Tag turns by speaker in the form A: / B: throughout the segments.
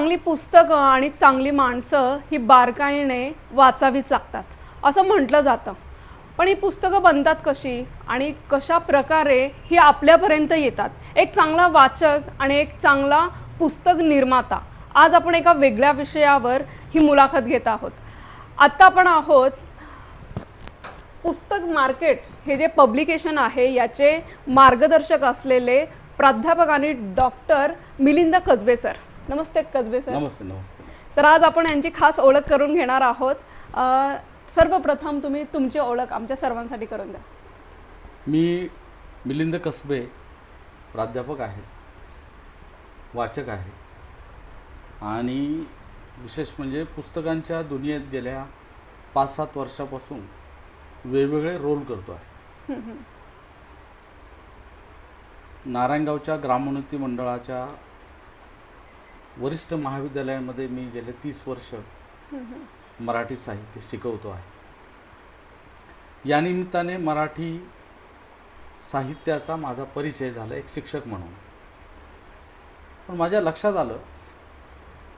A: चांगली पुस्तकं आणि चांगली माणसं ही बारकाईने वाचावीच लागतात असं म्हटलं जातं. पण ही पुस्तकं बनतात कशी आणि कशा प्रकारे ही आपल्यापर्यंत येतात? एक चांगला वाचक आणि एक चांगला पुस्तक निर्माता, आज आपण एका वेगळ्या विषयावर ही मुलाखत घेत आहोत. आत्ता आपण आहोत पुस्तक मार्केट हे जे पब्लिकेशन आहे याचे मार्गदर्शक असलेले प्राध्यापक आणि डॉक्टर मिलिंद कसबे सर. नमस्ते कसबे सर.
B: नमस्ते. नमस्ते.
A: तर आज आपण यांची खास ओळख करून घेणार आहोत. सर्वप्रथम तुम्ही तुमची ओळख आमच्या सर्वांसाठी करून द्या.
B: मी मिलिंद कसबे प्राध्यापक आहे, वाचक आहे आणि विशेष म्हणजे पुस्तकांच्या दुनियेत गेल्या 5-7 वर्षापासून वेगवेगळे रोल करतो आहे. नारायणगावच्या ग्रामोन्नती मंडळाच्या वरिष्ठ महाविद्यालयामध्ये मी गेले 30 वर्ष मराठी साहित्य शिकवतो आहे. या निमित्ताने मराठी साहित्याचा माझा परिचय झाला एक शिक्षक म्हणून. पण माझ्या लक्षात आलं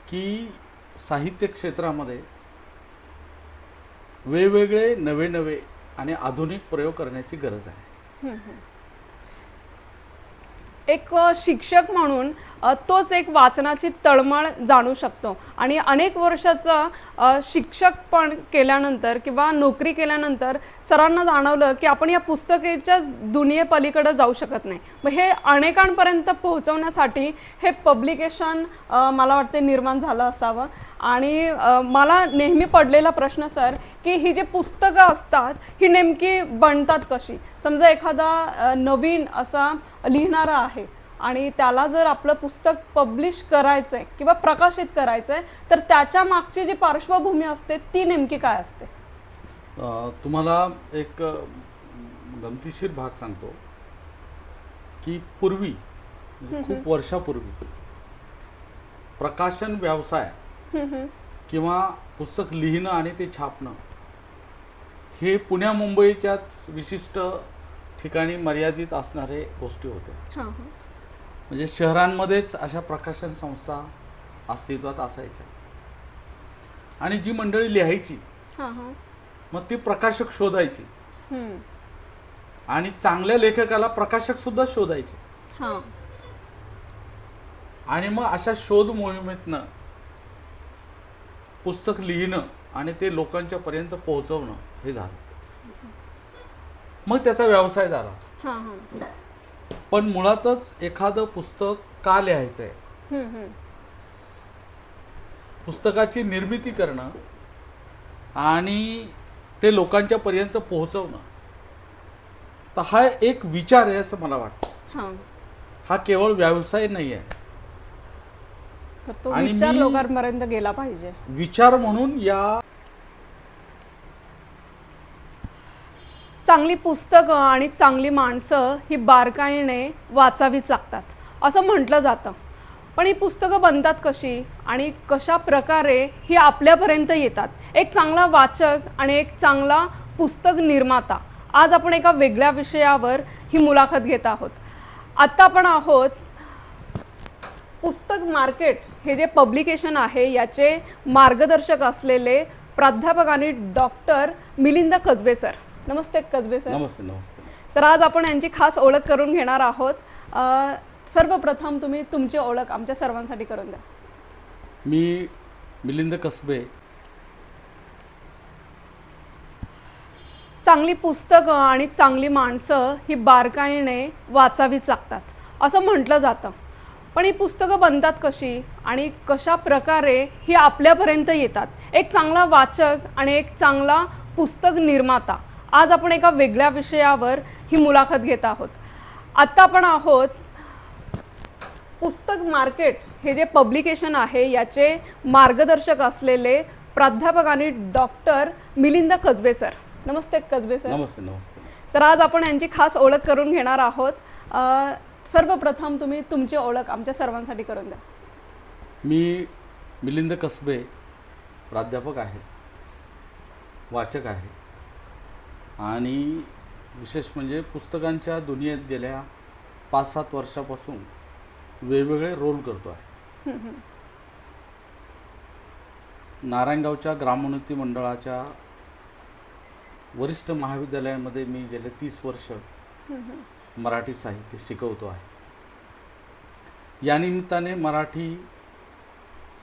B: की साहित्य क्षेत्रामध्ये वेगवेगळे नवे आणि आधुनिक प्रयोग करण्याची गरज आहे.
A: एक शिक्षक म्हणून तोच एक वाचनाची तळमळ जाणू शकतो आणि अनेक वर्षाचा शिक्षक पण केल्यानंतर किंवा नोकरी केल्यानंतर सरांना जाणवलं की आपण या पुस्तकाच्या दुनियेपलीकडे जाऊ शकत नाही. मग हे अनेकांपर्यंत पोहोचवण्यासाठी हे पब्लिकेशन मला वाटते निर्माण झालं असावं. आणि मला नेहमी पडलेला प्रश्न सर की ही जी पुस्तकं असतात ही नेमकी बनतात कशी? समजा एखादा नवीन असा लिहिणारा आहे आणि त्याला जर आपलं पुस्तक पब्लिश करायचं आहे किंवा प्रकाशित करायचं आहे तर त्याच्या मागची जी पार्श्वभूमी असते ती नेमकी काय असते?
B: तुम्हाला एक गमतीशीर भाग सांगतो की पूर्वी खूप वर्षापूर्वी प्रकाशन व्यवसाय किंवा पुस्तक लिहिणं आणि ते छापणं हे पुण्या मुंबईच्याच विशिष्ट ठिकाणी मर्यादित असणारे गोष्टी होत्या. म्हणजे शहरांमध्येच अशा प्रकाशन संस्था अस्तित्वात असायच्या आणि जी मंडळी लिहायची मग ती प्रकाशक शोधायची आणि चांगल्या लेखकाला प्रकाशक सुद्धा शोधायचे आणि मग अशा शोध मोहिमेतनं पुस्तक लिहिणं आणि ते लोकांच्या पर्यंत पोहोचवणं हे झालं. मग त्याचा व्यवसाय झाला. पण मुळातच एखादं पुस्तक का लिहायचं आहे, पुस्तकाची निर्मिती करणं आणि ते लोकांच्या पर्यंत पोहोचवणं तर हा एक विचार आहे असं मला वाटतं. हा केवळ व्यवसाय नाही आहे.
A: तर तो विचार लोकांपर्यंत गेला पाहिजे.
B: विचार म्हणून या
A: चांगली पुस्तकं आणि चांगली माणसं ही बारकाईने वाचावीच लागतात असं म्हटलं जातं. पण ही पुस्तकं बनतात कशी आणि कशा प्रकारे ही आपल्यापर्यंत येतात? एक चांगला वाचक आणि एक चांगला पुस्तक निर्माता, आज आपण एका वेगळ्या विषयावर ही मुलाखत घेत आहोत. आत्ता आपण आहोत पुस्तक मार्केट हे जे पब्लिकेशन आहे याचे मार्गदर्शक असलेले प्राध्यापक आणि डॉक्टर मिलिंद कसबे सर. नमस्ते कसबे सर.
B: नमस्ते. नमस्ते.
A: तर आज आपण यांची खास ओळख करून घेणार आहोत. सर्वप्रथम तुम्ही तुमची ओळख आमच्या सर्वांसाठी करून द्या.
B: मी मिलिंद कसबे.
A: चांगली पुस्तकं आणि चांगली माणसं ही बारकाईने वाचावीच लागतात असं म्हटलं जातं. पण ही पुस्तकं बनतात कशी आणि कशा प्रकारे ही आपल्यापर्यंत येतात? एक चांगला वाचक आणि एक चांगला पुस्तक निर्माता, आज आपण एका वेगळ्या विषयावर ही मुलाखत घेत आहोत. आत्ता आपण आहोत पुस्तक मार्केट हे जे पब्लिकेशन आहे याचे मार्गदर्शक असलेले प्राध्यापक आणि डॉक्टर मिलिंद कसबे सर. नमस्ते कसबे सर.
B: नमस्ते. नमस्ते.
A: तर आज आपण यांची खास ओळख करून घेणार आहोत. सर्वप्रथम तुम्ही तुमची ओळख आमच्या सर्वांसाठी करून द्या.
B: मी मिलिंद कसबे प्राध्यापक आहे, वाचक आहे आणि विशेष म्हणजे पुस्तकांच्या दुनियेत गेल्या 5-7 वर्षापासून वेगवेगळे रोल करतो आहे. नारायणगावच्या ग्रामोन्नती मंडळाच्या वरिष्ठ महाविद्यालयामध्ये मी गेले 30 वर्ष मराठी साहित्य शिकवतो आहे. या निमित्ताने मराठी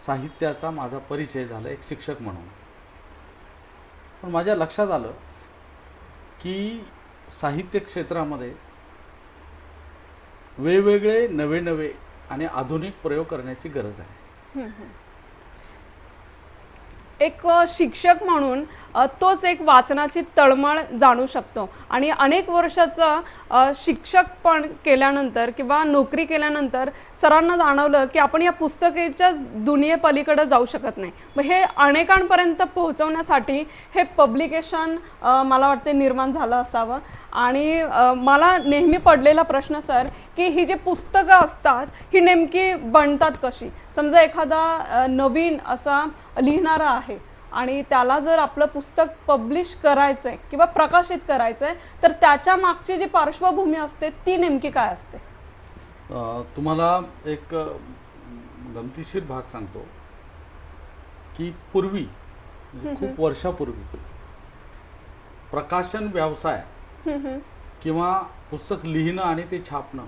B: साहित्याचा माझा परिचय झाला एक शिक्षक म्हणून. पण माझ्या लक्षात आलं की साहित्य क्षेत्रामध्ये वेगवेगळे नवे आणि आधुनिक प्रयोग करण्याची गरज आहे.
A: एक शिक्षक म्हणून तोच एक वाचनाची तळमळ जाणू शकतो आणि अनेक वर्षाचा शिक्षक पण केल्यानंतर किंवा नोकरी केल्यानंतर सरांना जाणवलं की आपण या पुस्तकाच्या दुनियेपलीकडे जाऊ शकत नाही. मग हे अनेकांपर्यंत पोहोचवण्यासाठी हे पब्लिकेशन मला वाटते निर्माण झालं असावं. आणि मला नेहमी पडलेला प्रश्न सर की ही जी पुस्तकं असतात ही नेमकी बनतात कशी. समजा एखादा नवीन असा लिहिणारा आहे आणि त्याला जर आपलं पुस्तक पब्लिश करायचं आहे किंवा प्रकाशित करायचं आहे तर त्याच्या मागची जी पार्श्वभूमी असते ती नेमकी काय असते.
B: तुम्हाला एक गमतीशीर भाग सांगतो की पूर्वी खूप वर्षापूर्वी प्रकाशन व्यवसाय किंवा पुस्तक लिहिणं आणि ते छापणं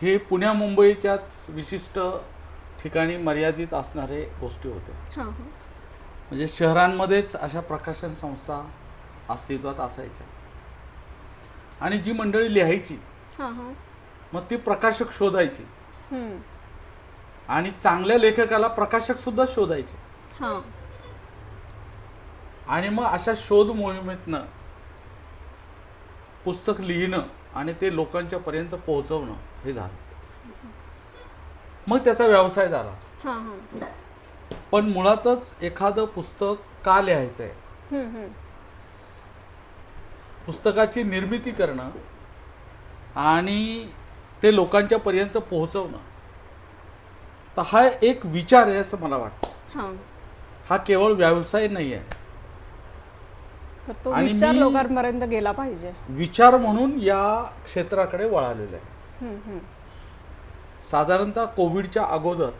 B: हे पुण्या मुंबईच्याच विशिष्ट ठिकाणी मर्यादित असणारे गोष्टी होत्या. म्हणजे शहरांमध्येच अशा प्रकाशन संस्था अस्तित्वात असायच्या आणि जी मंडळी लिहायची मग ती प्रकाशक शोधायची आणि चांगल्या लेखकाला प्रकाशक सुद्धा शोधायचे. आणि मग अशा शोध मोहिमेतनं पुस्तक लिहिणं आणि ते लोकांच्या पर्यंत पोहोचवणं हे झालं. मग त्याचा व्यवसाय झाला. पण मुळातच एखादं पुस्तक का लिहायचं आहे, पुस्तकाची निर्मिती करणं आणि ते लोकांच्या पर्यंत पोहोचवणं तर हा एक विचार आहे असं मला वाटतं. हा केवळ व्यवसाय नाही आहे.
A: तर तो विचार लोकांपर्यंत गेला पाहिजे.
B: विचार म्हणून या क्षेत्राकडे वळालेला आहे. साधारणतः कोविडच्या अगोदर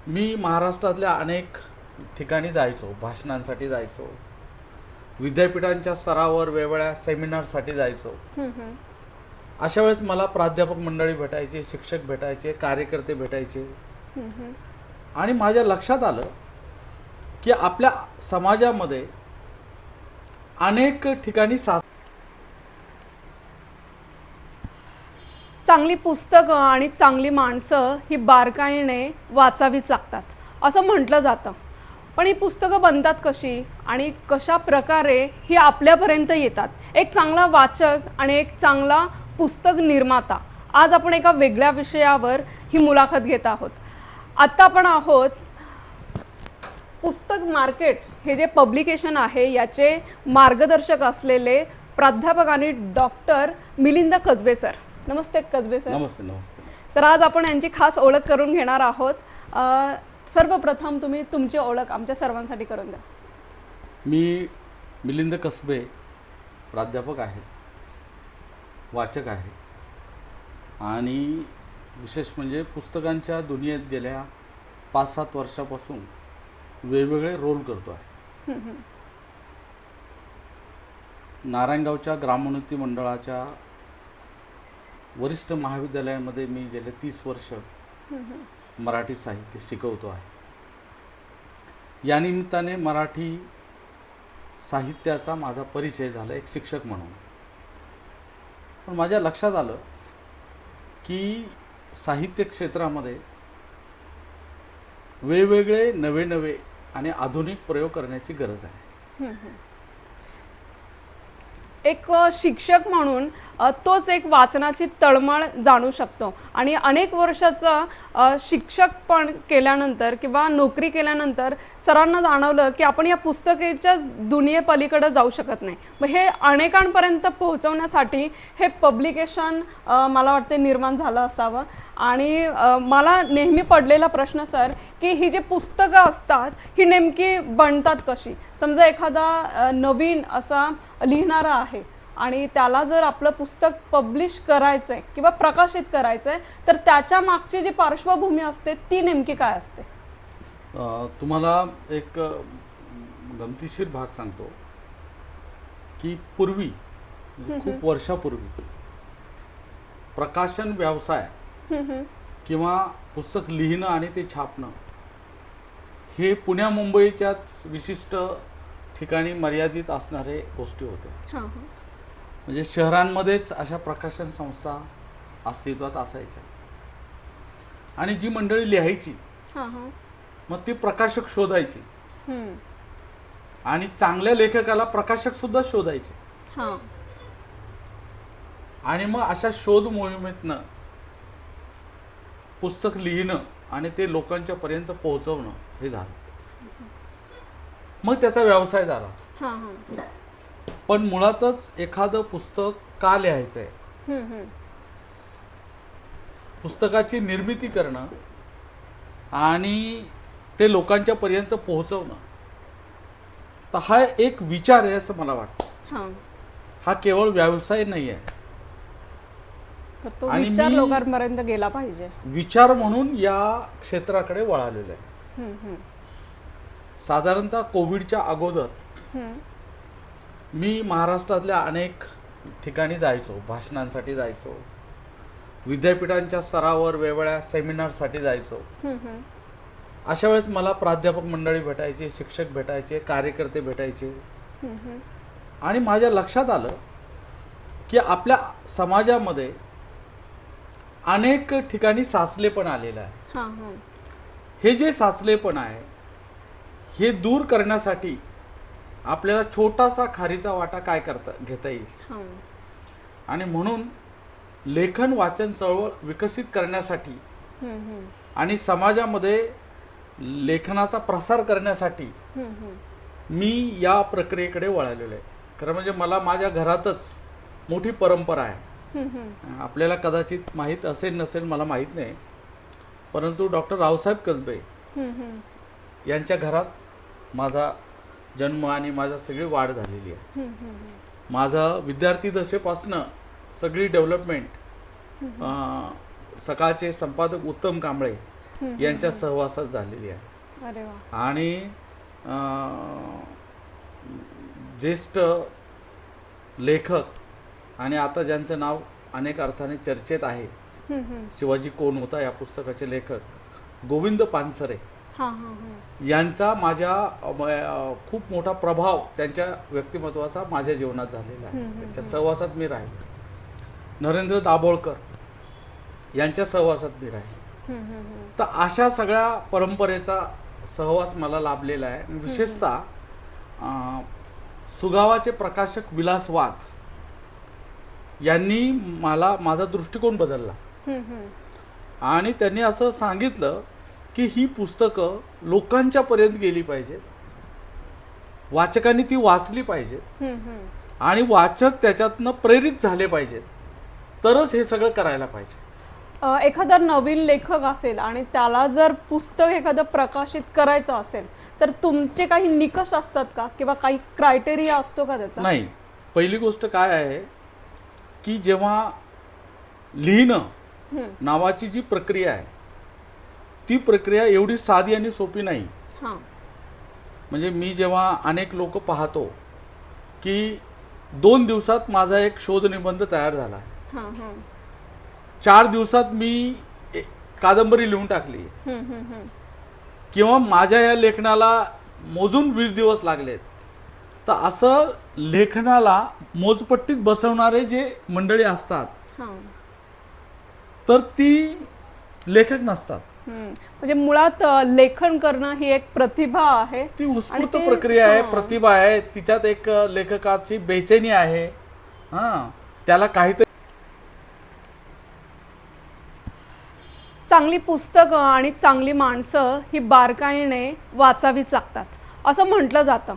B: मी महाराष्ट्रातल्या अनेक ठिकाणी जायचो, भाषणांसाठी जायचो, विद्यापीठांच्या स्तरावर वेगवेगळ्या सेमिनारसाठी जायचो. अशा वेळेस मला प्राध्यापक मंडळी भेटायचे, शिक्षक भेटायचे, कार्यकर्ते भेटायचे आणि माझ्या लक्षात आलं की आपल्या समाजामध्ये अनेक ठिकाणी
A: चांगली पुस्तकं आणि चांगली माणसं ही बारकाईने वाचावीच लागतात असं म्हटलं जातं. पण ही पुस्तकं बनतात कशी आणि कशा प्रकारे ही आपल्यापर्यंत येतात. एक चांगला वाचक आणि एक चांगला पुस्तक निर्माता, आज आपण एका वेगळ्या विषयावर ही मुलाखत घेत आहोत. आत्ता आपण आहोत पुस्तक मार्केट हे जे पब्लिकेशन आहे याचे मार्गदर्शक असलेले प्राध्यापक आणि डॉक्टर मिलिंद कसबे सर. नमस्ते कसबे सर.
B: नमस्ते. नमस्ते.
A: तर आज आपण यांची खास ओळख करून घेणार आहोत. सर्वप्रथम तुम्ही तुमची ओळख आमच्या सर्वांसाठी करून द्या.
B: मी मिलिंद कसबे प्राध्यापक आहे, वाचक आहे आणि विशेष म्हणजे पुस्तकांच्या दुनियेत गेल्या 5-7 वर्षापासून वेगवेगळे रोल करतो आहे. नारायणगावच्या ग्रामोन्नती मंडळाच्या वरिष्ठ महाविद्यालयामध्ये मी गेले 30 वर्ष मराठी साहित्य शिकवतो आहे. या निमित्ताने मराठी साहित्याचा माझा परिचय झाला एक शिक्षक म्हणून. पण माझ्या लक्षात आलं की साहित्य क्षेत्रामध्ये वेगवेगळे नवे आणि आधुनिक प्रयोग करण्याची गरज आहे.
A: एक शिक्षक म्हणून तोच एक वाचनाची तळमळ जाणू शकतो आणि अनेक वर्षाचा शिक्षक पण केल्यानंतर किंवा नोकरी केल्यानंतर सरांना जाणवलं की आपण या पुस्तकाच्या दुनियेपलीकडे जाऊ शकत नाही. मग हे अनेकांपर्यंत पोहोचवण्यासाठी हे पब्लिकेशन मला वाटते निर्माण झालं असावं. आणि मला नेहमी पडलेला प्रश्न सर की ही जी पुस्तकं असतात ही नेमकी बनतात कशी. समजा एखादा नवीन असा लिहिणारा आहे आणि त्याला जर आपलं पुस्तक पब्लिश करायचं आहे किंवा प्रकाशित करायचं आहे तर त्याच्या मागची जी पार्श्वभूमी असते ती नेमकी काय असते.
B: तुम्हाला एक गमतीशीर भाग सांगतो की पूर्वी म्हणजे खूप वर्षापूर्वी प्रकाशन व्यवसाय किंवा पुस्तक लिहिणं आणि ते छापणं हे पुण्या मुंबईच्याच विशिष्ट ठिकाणी मर्यादित असणारे गोष्टी होत्या. म्हणजे शहरांमध्येच अशा प्रकाशन संस्था अस्तित्वात असायच्या आणि जी मंडळी लिहायची मग ती प्रकाशक शोधायची आणि चांगल्या लेखकाला प्रकाशक सुद्धा शोधायचे आणि मग अशा शोध मोहिमेतनं पुस्तक लिहिणं आणि ते लोकांच्या पर्यंत पोहोचवणं हे झालं. मग त्याचा व्यवसाय झाला. पण मुळातच एखादं पुस्तक का लिहायचंय, पुस्तकाची निर्मिती करणं आणि ते लोकांच्या पर्यंत पोहोचवणं, तर हा एक विचार आहे असं मला वाटतं. हा केवळ व्यवसाय नाही आहे.
A: तर तो विचार लोकांपर्यंत गेला पाहिजे.
B: विचार म्हणून या क्षेत्राकडे वळालेलं आहे. साधारणतः कोविडच्या अगोदर मी महाराष्ट्रातल्या अनेक ठिकाणी जायचो, भाषणांसाठी जायचो, विद्यापीठांच्या स्तरावर वेगवेगळ्या सेमिनारसाठी जायचो. अशा वेळेस मला प्राध्यापक मंडळी भेटायचे, शिक्षक भेटायचे, कार्यकर्ते भेटायचे आणि माझ्या लक्षात आलं की आपल्या समाजामध्ये अनेक ठिकाणी साचलेपण आलेलं आहे. हे जे साचलेपण आहे हे दूर करण्यासाठी आपल्याला छोटासा खारीचा वाटा काय घेता येईल. आणि म्हणून लेखन वाचन चळवळ विकसित करण्यासाठी आणि समाजामध्ये लेखनाचा प्रसार करण्यासाठी मी या प्रक्रियेकडे वळालेलो आहे. खरं म्हणजे मला माझ्या घरातच मोठी परंपरा आहे. आपल्याला कदाचित माहीत असेल नसेल मला माहीत नाही, परंतु डॉक्टर रावसाहेब कसबे यांच्या घरात माझा जन्म आणि माझा सगळी वाढ झालेली आहे. माझं विद्यार्थी दशेपासनं सगळी डेव्हलपमेंट सकाळचे संपादक उत्तम कांबळे यांच्या सहवासात झालेली आहे. आणि ज्येष्ठ लेखक आणि आता ज्यांचं नाव अनेक अर्थाने चर्चेत आहे, शिवाजी कोण होता या पुस्तकाचे लेखक गोविंद पानसरे यांचा माझ्या खूप मोठा प्रभाव त्यांच्या व्यक्तिमत्वाचा माझ्या जीवनात झालेला आहे. त्यांच्या सहवासात मी राहिले. नरेंद्र दाभोळकर यांच्या सहवासात मी राहिले. तर अशा सगळ्या परंपरेचा सहवास मला लाभलेला आहे. विशेषतः सुगावाचे प्रकाशक विलास वाघ यांनी माझा दृष्टिकोन बदलला आणि त्यांनी असं सांगितलं की ही पुस्तकं लोकांच्या पर्यंत गेली पाहिजेत, वाचकांनी ती वाचली पाहिजेत आणि वाचक त्याच्यातनं प्रेरित झाले पाहिजेत, तरच हे सगळं करायला पाहिजे.
A: एखादा नवीन लेखक असेल आणि त्याला जर पुस्तक एखादं प्रकाशित करायचं असेल तर तुमचे काही निकष असतात का किंवा काही क्रायटेरिया असतो का त्याचा?
B: नाही. पहिली गोष्ट काय आहे की जेव्हा लिहिणं नावाची जी प्रक्रिया आहे ती प्रक्रिया एवढी साधी आणि सोपी नाही. म्हणजे मी जेव्हा अनेक लोक पाहतो की 2 दिवसात माझा एक शोध निबंध तयार झाला, 4 दिवसात मी कादंबरी लिहून टाकली, किंवा माझ्या या लेखनाला मोजून 20 दिवस लागलेत, तर असं लेखनाला मोजपट्टीत बसवणारे जे मंडळी असतात तर ती लेखक नसतात.
A: म्हणजे मुळात लेखन करणं ही एक प्रतिभा आहे,
B: ती उत्स्फूर्त प्रक्रिया आहे, प्रतिभा आहे. तिच्यात एक लेखकाची बेचैनी आहे. त्याला काहीतरी
A: चांगली पुस्तकं आणि चांगली माणसं ही बारकाईने वाचावीच लागतात असं म्हटलं जातं.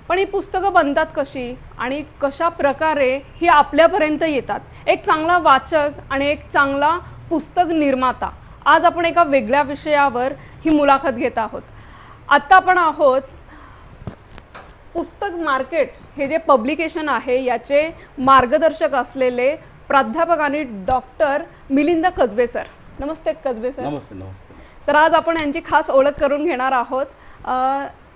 A: पण ही पुस्तकं बनतात कशी आणि कशा प्रकारे ही आपल्यापर्यंत येतात? एक चांगला वाचक आणि एक चांगला पुस्तक निर्माता, आज आपण एका वेगळ्या विषयावर ही मुलाखत घेत आहोत. आत्ता आपण आहोत पुस्तक मार्केट हे जे पब्लिकेशन आहे याचे मार्गदर्शक असलेले प्राध्यापक आणि डॉक्टर मिलिंद कसबे सर. नमस्ते कसबे सर.
B: नमस्ते. नमस्ते.
A: तर आज आपण यांची खास ओळख करून घेणार आहोत.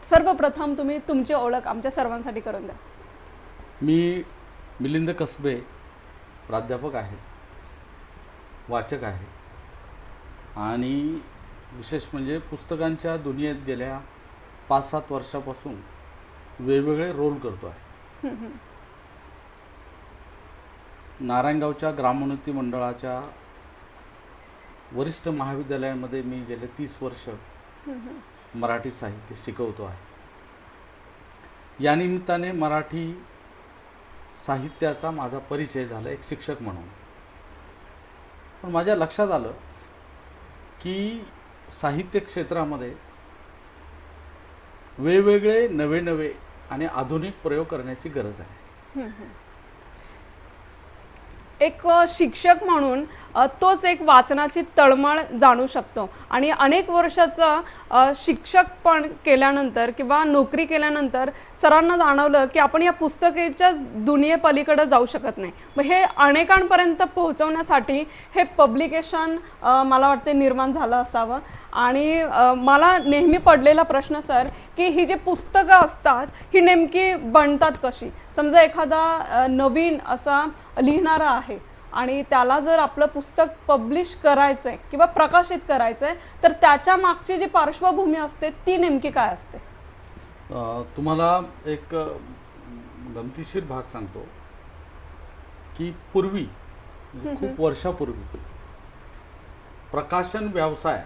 A: सर्वप्रथम तुम्ही तुमची ओळख आमच्या सर्वांसाठी करून द्या.
B: मी मिलिंद कसबे, प्राध्यापक आहे, वाचक आहे आणि विशेष म्हणजे पुस्तकांच्या दुनियेत गेल्या 5-7 वर्षापासून वेगवेगळे रोल करतो आहे. नारायणगावच्या ग्रामोन्नती मंडळाच्या वरिष्ठ महाविद्यालयामध्ये मी गेले 30 वर्ष मराठी साहित्य शिकवतो आहे. या निमित्ताने मराठी साहित्याचा माझा परिचय झाला एक शिक्षक म्हणून. पण माझ्या लक्षात आलं की साहित्य क्षेत्रामध्ये वेगवेगळे नवे आणि आधुनिक प्रयोग करण्याची गरज आहे.
A: एक शिक्षक म्हणून तोच एक वाचनाची तळमळ जाणू शकतो आणि अनेक वर्षाचा शिक्षक पण केल्यानंतर किंवा नोकरी केल्यानंतर सरांना जाणवलं की आपण या पुस्तकाच्या दुनियेपलीकडे जाऊ शकत नाही. मग हे अनेकांपर्यंत पोहोचवण्यासाठी हे पब्लिकेशन मला वाटते निर्माण झालं असावं. आणि मला नेहमी पडलेला प्रश्न सर की ही जी पुस्तकं असतात ही नेमकी बनतात कशी. समजा एखादा नवीन असा लिहिणारा आहे आणि त्याला जर आपलं पुस्तक पब्लिश करायचं आहे किंवा प्रकाशित करायचं आहे तर त्याच्या मागची जी पार्श्वभूमी असते ती नेमकी काय असते.
B: तुम्हाला एक गमतीशीर भाग सांगतो की पूर्वी खूप वर्षापूर्वी प्रकाशन व्यवसाय